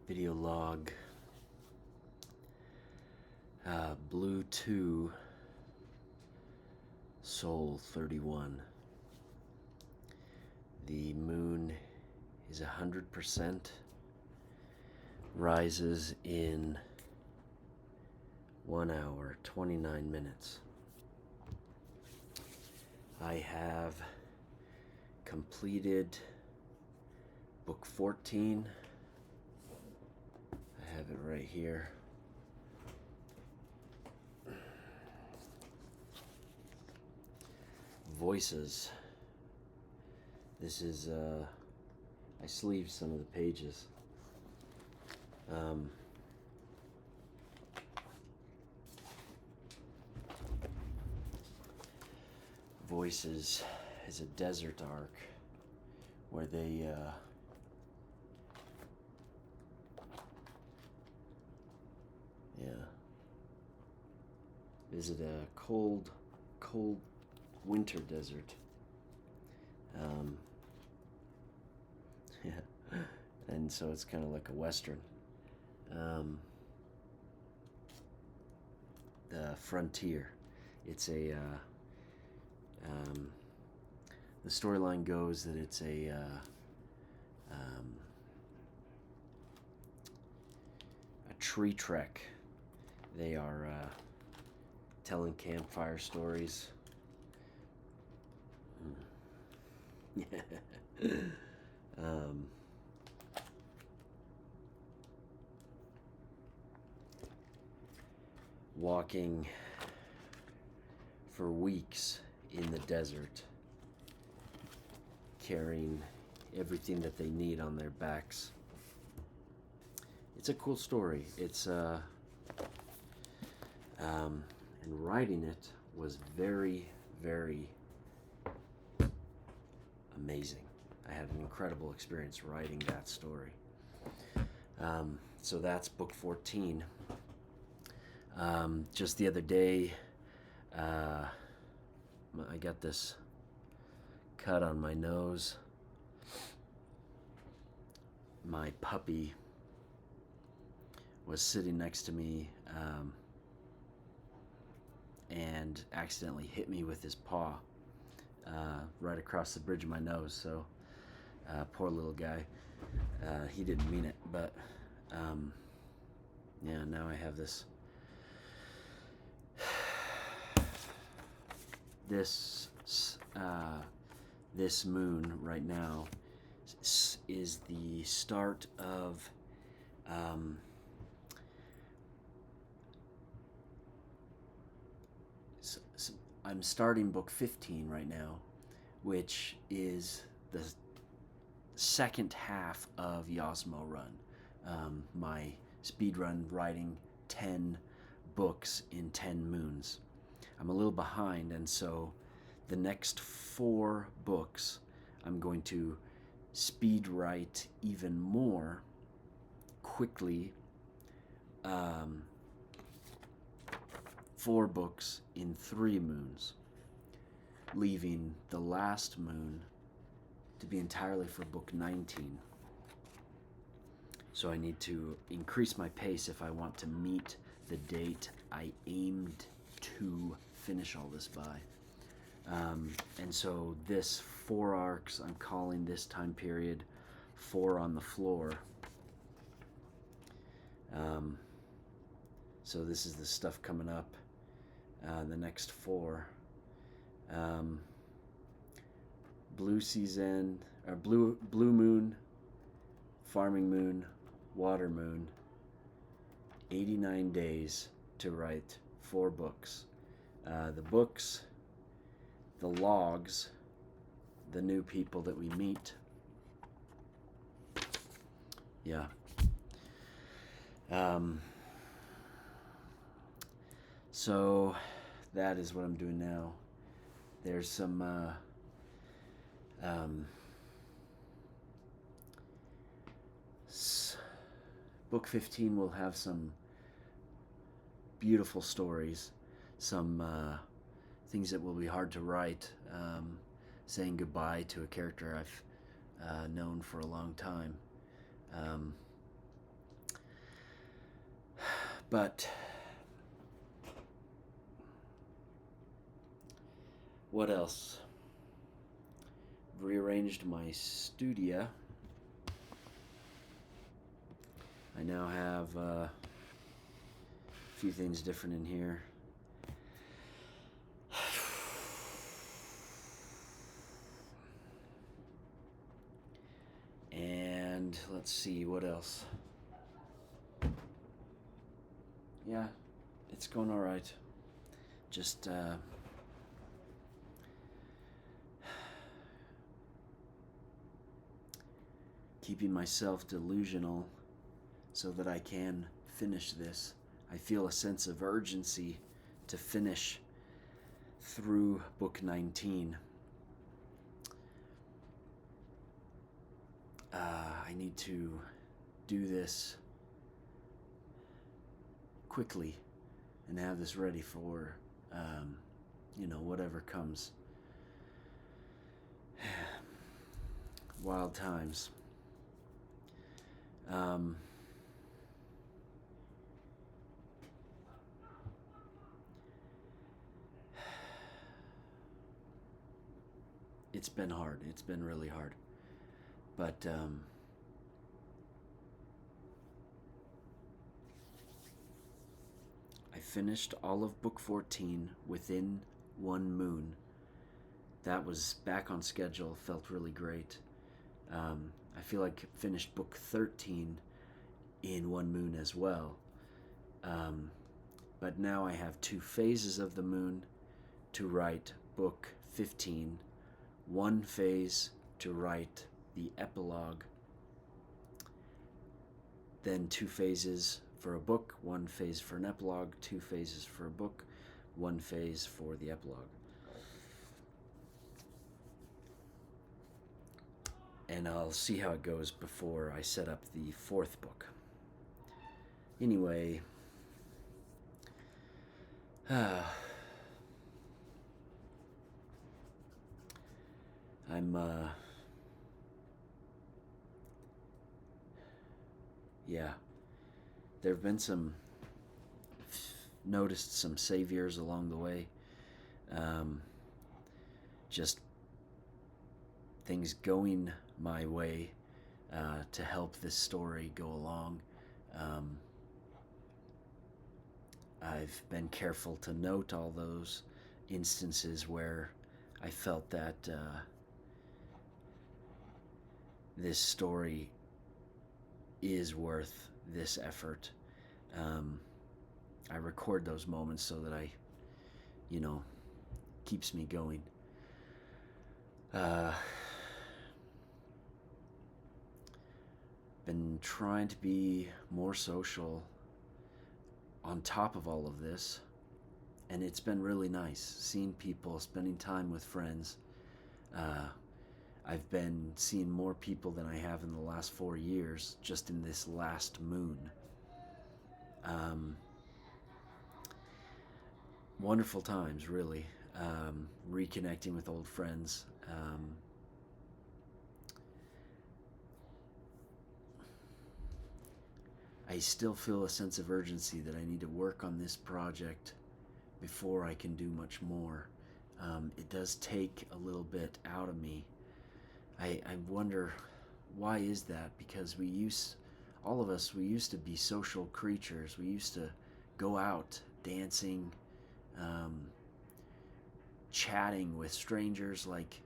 Video log, Bleue Ii Sol 31. The moon is 100%, rises in 1 hour, 29 minutes. I have completed book 14. I have it right here. Voices. This is, I sleeved some of the pages. Voices is a desert arc where they visit a cold winter desert. And so it's kind of like a western. The frontier. It's a the storyline goes that it's a tree trek. They are telling campfire stories. Walking for weeks in the desert, carrying everything that they need on their backs. It's a cool story. It's and writing it was very, very amazing. I had an incredible experience writing that story. So that's book 14. Just the other day, I got this cut on my nose. My puppy was sitting next to me and accidentally hit me with his paw right across the bridge of my nose. So poor little guy. He didn't mean it, but yeah, now I have this this moon right now is the start of I'm starting book 15 right now, which is the second half of Yasmo Run, my speed run writing 10 books in 10 moons. I'm a little behind, and so the next 4 books I'm going to speed write even more quickly. 4 books in 3 moons, leaving the last moon to be entirely for book 19. So I need to increase my pace if I want to meet the date I aimed to finish all this by. And so this 4 arcs, I'm calling this time period 4 on the floor. So this is the stuff coming up, the next 4. Blue season, or blue moon, farming moon, water moon. 89 days to write 4 books. The books, the logs, the new people that we meet. Yeah. So that is what I'm doing now. There's some book 15 will have some beautiful stories, some things that will be hard to write, saying goodbye to a character I've known for a long time. But what else? Rearranged my studio. I now have a few things different in here. And let's see, what else? Yeah, it's going all right. Just keeping myself delusional so that I can finish this. I feel a sense of urgency to finish through book 19. I need to do this quickly and have this ready for, whatever comes. Wild times. It's been hard. It's been really hard. But I finished all of book 14 within one moon. That was back on schedule, felt really great. I feel like I finished book 13 in one moon as well. But now I have 2 phases of the moon to write book 15, 1 phase to write the epilogue, then 2 phases for a book, 1 phase for an epilogue, 2 phases for a book, 1 phase for the epilogue. And I'll see how it goes before I set up the 4th book. Anyway, I'm there have been noticed some saviors along the way. Just things going my way to help this story go along. I've been careful to note all those instances where I felt that this story is worth this effort. I record those moments so that I, keeps me going. Been trying to be more social on top of all of this, and it's been really nice seeing people, spending time with friends. I've been seeing more people than I have in the last 4 years just in this last moon. Wonderful times, really. Reconnecting with old friends. I still feel a sense of urgency that I need to work on this project before I can do much more. It does take a little bit out of me. I wonder, why is that? Because all of us used to be social creatures. We used to go out dancing, chatting with strangers. Like,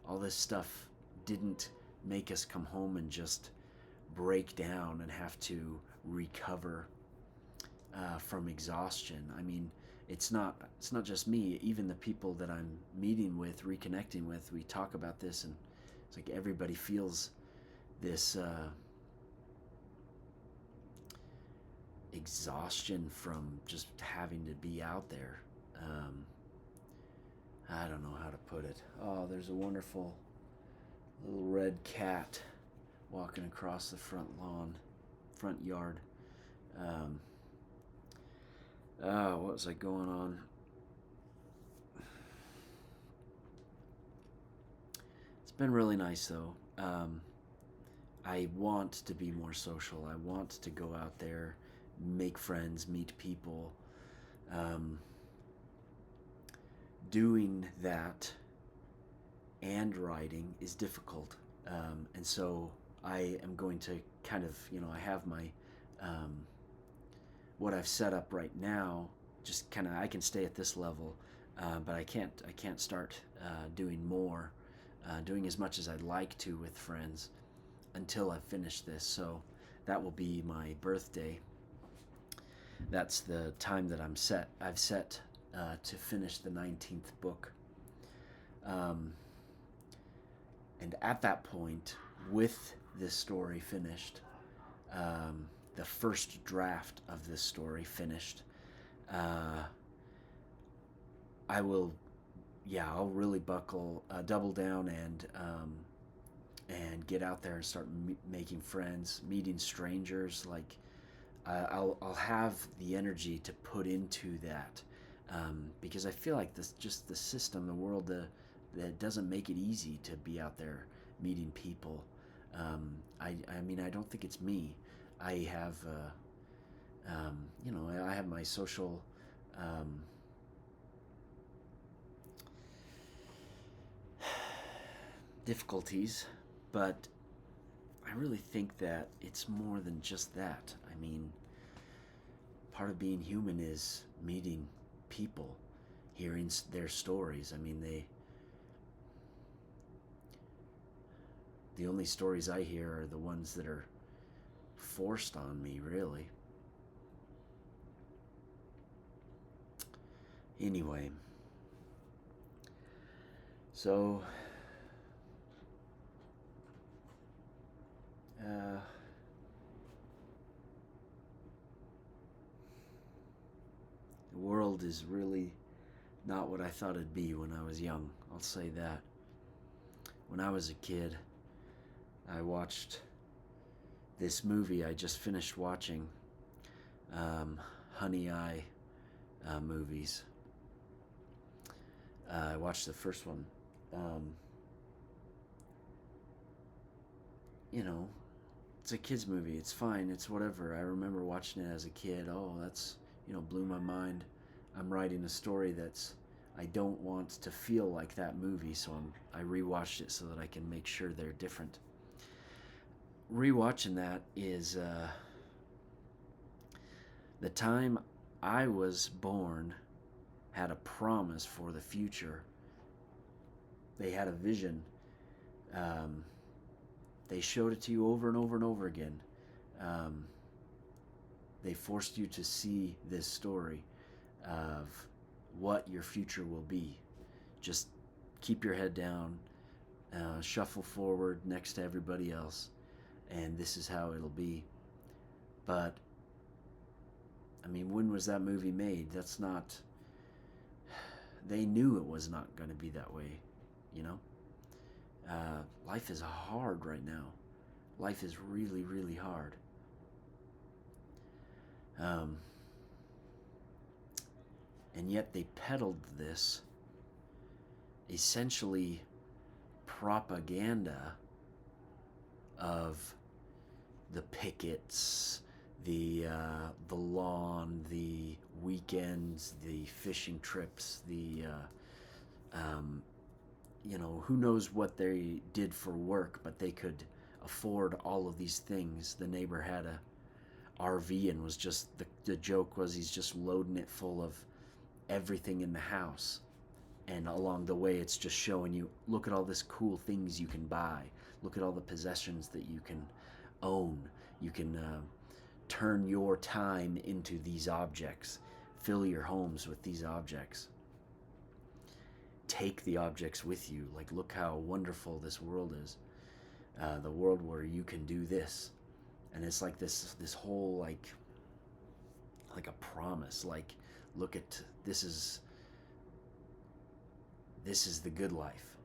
all this stuff didn't make us come home and just break down and have to recover from exhaustion. I mean, it's not just me. Even the people that I'm meeting with, reconnecting with, we talk about this, and it's like everybody feels this exhaustion from just having to be out there. I don't know how to put it. Oh, there's a wonderful little red cat walking across the front yard. What was I going on? It's been really nice, though. I want to be more social. I want to go out there, make friends, meet people. Um, Doing that and writing is difficult. And so I am going to kind of, I have my, um, what I've set up right now, just kind of, I can stay at this level, but I can't start doing more, doing as much as I'd like to with friends until I've finished this. So that will be my birthday. That's the time that I've set to finish the 19th book. Um, and at that point, with this story finished, the first draft of this story finished, uh, I will, yeah, I'll really double down and get out there and start making friends, meeting strangers. Like I'll have the energy to put into that, because I feel like this, just the system, the world, that doesn't make it easy to be out there meeting people. I mean, I don't think it's me. I have, I have my social um, difficulties, but I really think that it's more than just that. I mean, part of being human is meeting people, hearing their stories. I mean, the only stories I hear are the ones that are forced on me, really. Anyway, so uh, the world is really not what I thought it'd be when I was young. I'll say that. When I was a kid, I watched this movie I just finished watching, Honey Eye movies. I watched the first one. Um, you know, it's a kid's movie. It's fine. It's whatever. I remember watching it as a kid. Oh, that's, blew my mind. I'm writing a story I don't want to feel like that movie, so I rewatched it so that I can make sure they're different. Rewatching that is the time I was born had a promise for the future. They had a vision. Um, they showed it to you over and over and over again. Um, they forced you to see this story of what your future will be. Just keep your head down, shuffle forward next to everybody else, and this is how it'll be. But I mean, when was that movie made? That's not. They knew it was not going to be that way, you know? Life is hard right now. Life is really, really hard. And yet they peddled this essentially propaganda of the pickets, the lawn, the weekends, the fishing trips, who knows what they did for work, but they could afford all of these things. The neighbor had a RV and was just, the joke was he's just loading it full of everything in the house. And along the way, it's just showing you, look at all this cool things you can buy. Look at all the possessions that you can own. You can turn your time into these objects. Fill your homes with these objects. Take the objects with you. Like, look how wonderful this world is. The world where you can do this. And it's like this whole, like a promise. Like, look at, this is the good life.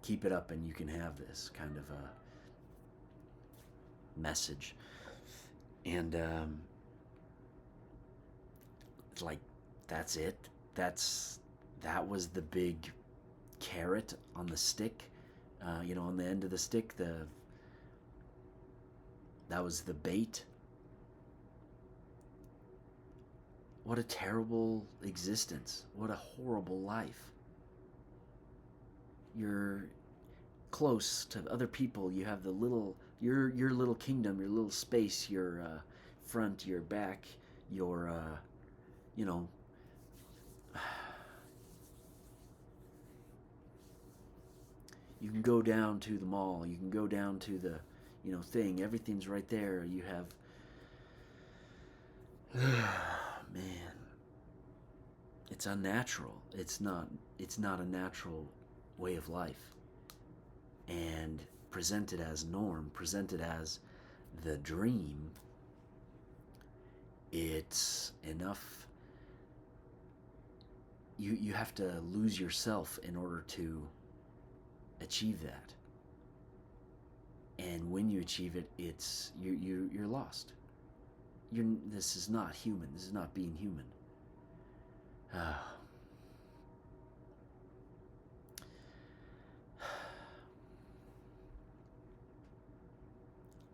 Keep it up and you can have this kind of a message. And it's like, that's it. That was the big carrot on the stick. On the end of the stick, that was the bait. What a terrible existence. What a horrible life. You're close to other people. You have the little your little kingdom, your little space, your front, your back, your you know you can go down to the mall. You can go down to the thing. Everything's right there. You have man, it's unnatural. It's not a natural way of life. And presented as norm, presented as the dream, it's enough. You have to lose yourself in order to achieve that. And when you achieve it, it's you're lost. This is not human. This is not being human.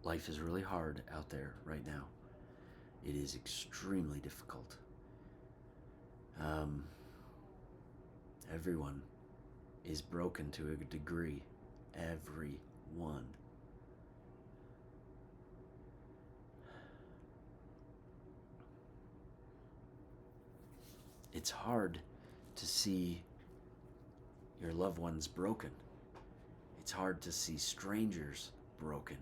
Life is really hard out there right now. It is extremely difficult. Everyone is broken to a degree. Everyone. It's hard to see your loved ones broken. It's hard to see strangers broken.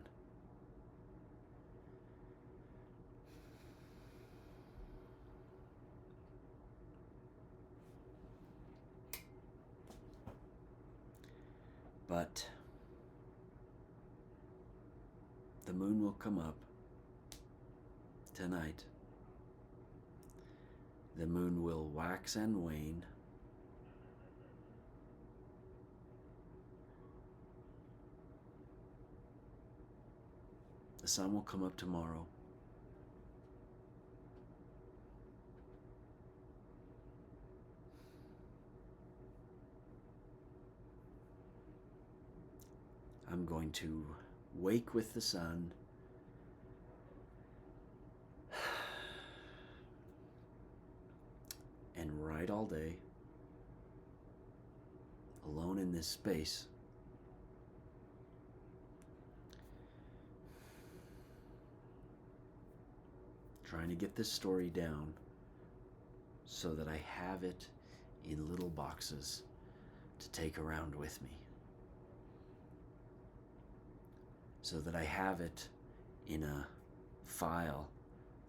But the moon will come up tonight. The moon will wax and wane. The sun will come up tomorrow. I'm going to wake with the sun. And write all day, alone in this space. Trying to get this story down so that I have it in little boxes to take around with me. So that I have it in a file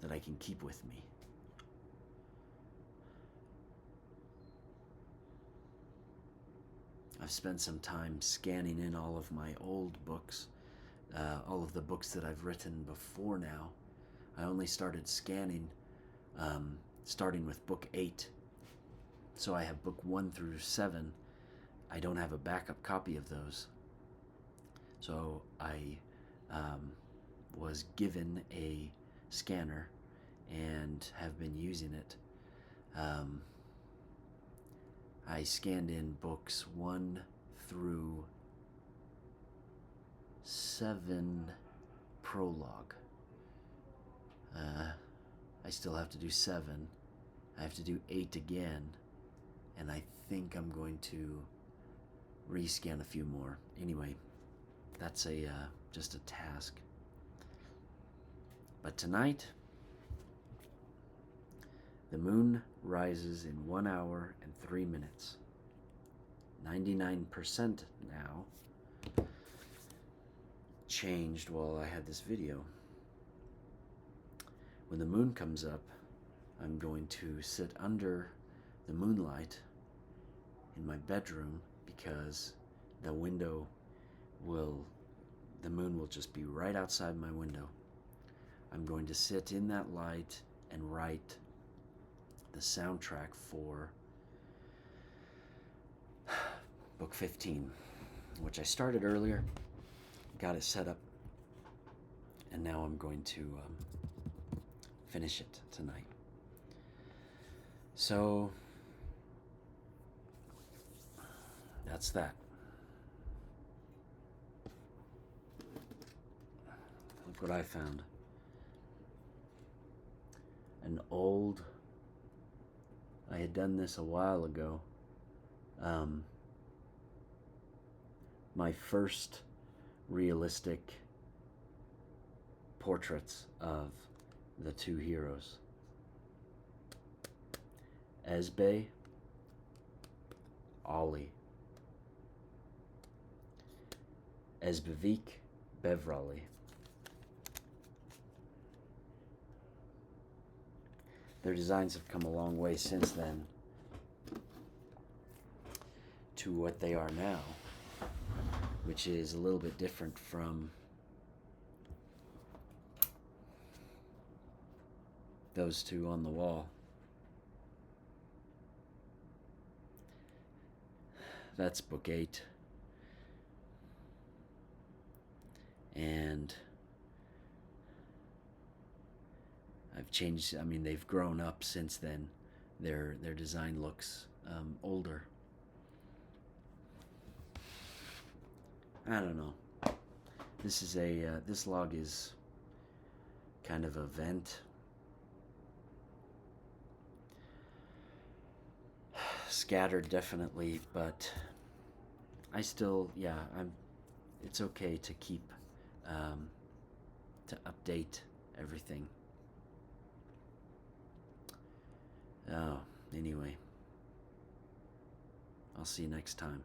that I can keep with me. I've spent some time scanning in all of my old books, all of the books that I've written before now. I only started scanning, starting with book 8. So I have book 1 through 7. I don't have a backup copy of those. So I was given a scanner and have been using it. I scanned in books 1 through 7 prologue. I still have to do 7. I have to do 8 again, and I think I'm going to rescan a few more. Anyway, that's just a task. But tonight, the moon rises in 1 hour and 3 minutes. 99% now. Changed while I had this video. When the moon comes up, I'm going to sit under the moonlight in my bedroom because the moon will just be right outside my window. I'm going to sit in that light and write the soundtrack for book 15, which I started earlier, got it set up, and now I'm going to finish it tonight. So that's that. Look what I found. An old I had done this a while ago. My first realistic portraits of the two heroes. Esbe, Ollie. Esbevik, Bevrali. Their designs have come a long way since then to what they are now, which is a little bit different from those two on the wall. That's book 8. And I've changed, I mean, they've grown up since then. Their design looks older. I don't know. This is this log is kind of a vent. Scattered definitely, but I still, it's okay to keep, to update everything. Oh, anyway, I'll see you next time.